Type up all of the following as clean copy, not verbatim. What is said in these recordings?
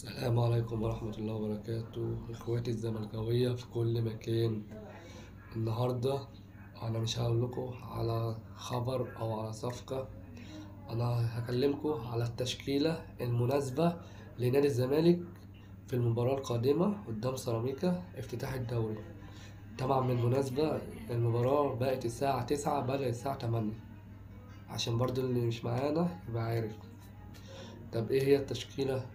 السلام عليكم ورحمة الله وبركاته، اخواتي الزملكاوية في كل مكان. النهاردة انا مش هقول لكم على خبر او على صفقة، انا هكلمكم على التشكيلة المناسبة لنادي الزمالك في المباراة القادمة قدام سيراميكا افتتاح الدوري. طبعا بالمناسبة المباراة بقت الساعة 9 بدأت الساعة 8 عشان برضو اللي مش معانا يبقى عارف. طب ايه هي التشكيلة؟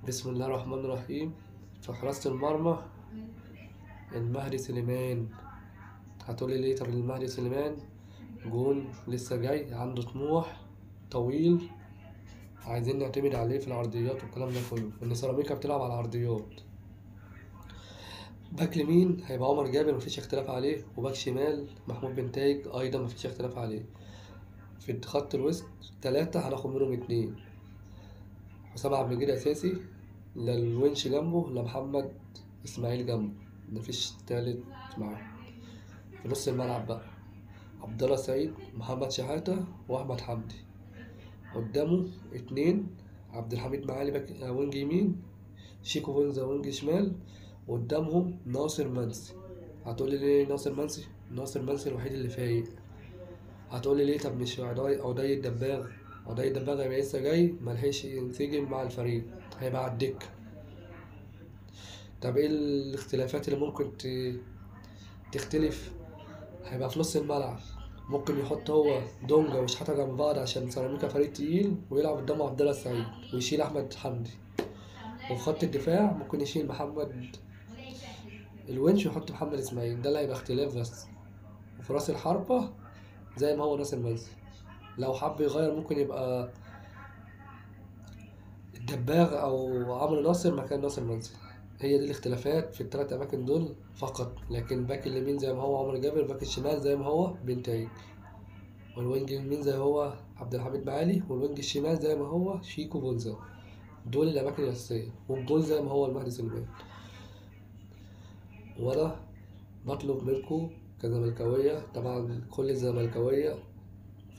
بسم الله الرحمن الرحيم. في حراسة المرمى المهدي سليمان. هتقولي ليه؟ طب المهدي سليمان جون لسه جاي، عنده طموح طويل، عايزين نعتمد عليه في العرضيات والكلام ده كله، ان سيراميكا بتلعب على العرضيات. باك يمين هيبقى عمر جابر، مفيش اختلاف عليه، وباك شمال محمود بنتايج ايضا مفيش اختلاف عليه. في خط الوسط 3 هناخد منهم 2، حسام عبد المجيد اساسي، لا الونش جنبه لا محمد اسماعيل جنبه، مفيش تالت معاه. في نص الملعب بقى عبد الله السعيد، محمد شحاتة، واحمد حمدي. قدامه 2، عبد الحميد معالي باك وينج يمين، شيكو فونزا وينج شمال، قدامهم ناصر منسي. هتقولي ليه ناصر منسي؟ ناصر منسي الوحيد اللي فايق. هتقولي ليه؟ طب مش عدي الدباغ؟ عدي الدباغ هيبقى لسه جاي، ملحقش ينسجم مع الفريق، هيبقى على الدكة. طب ايه الاختلافات اللي ممكن تختلف؟ هيبقى في نص الملعب ممكن يحط هو دونجا وشحاتة جنب بعض عشان سيراميكا فريق تقيل، ويلعب قدامه عبد الله السعيد ويشيل احمد حمدي. وفي خط الدفاع ممكن يشيل محمد الونش ويحط محمد اسماعيل، ده اللي هيبقى اختلاف بس. وفي راس الحربة زي ما هو ناصر منسي، لو حب يغير ممكن يبقى الدباغ او عمرو ناصر مكان ناصر منسي. هي دي الاختلافات في الثلاث اماكن دول فقط، لكن باك اليمين زي ما هو عمرو جابر، باك الشمال زي ما هو بنتايج، والوينج اليمين زي هو عبد الحميد معالي، والوينج الشمال زي ما هو شيكو فونزا. دول الأماكن الأساسية، والجول زي ما هو المهدي سليمان. وأنا بطلب منكم كزملكاوية، طبعا كل الزملكاوية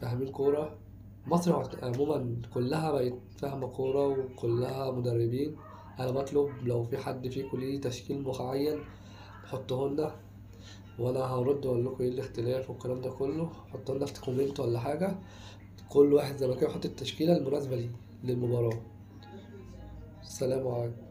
فاهمين كورة، مصر عموما كلها بقت فاهمة كورة وكلها مدربين. أنا بطلب لو في حد فيكم ليه تشكيل معين حطه لنا، وانا هرد واقول لكم ايه الاختلاف والكلام ده كله. حطوا لنا في كومنت ولا حاجه، كل واحد زي ما كان يحط التشكيله المناسبه ليه للمباراه. السلام عليكم.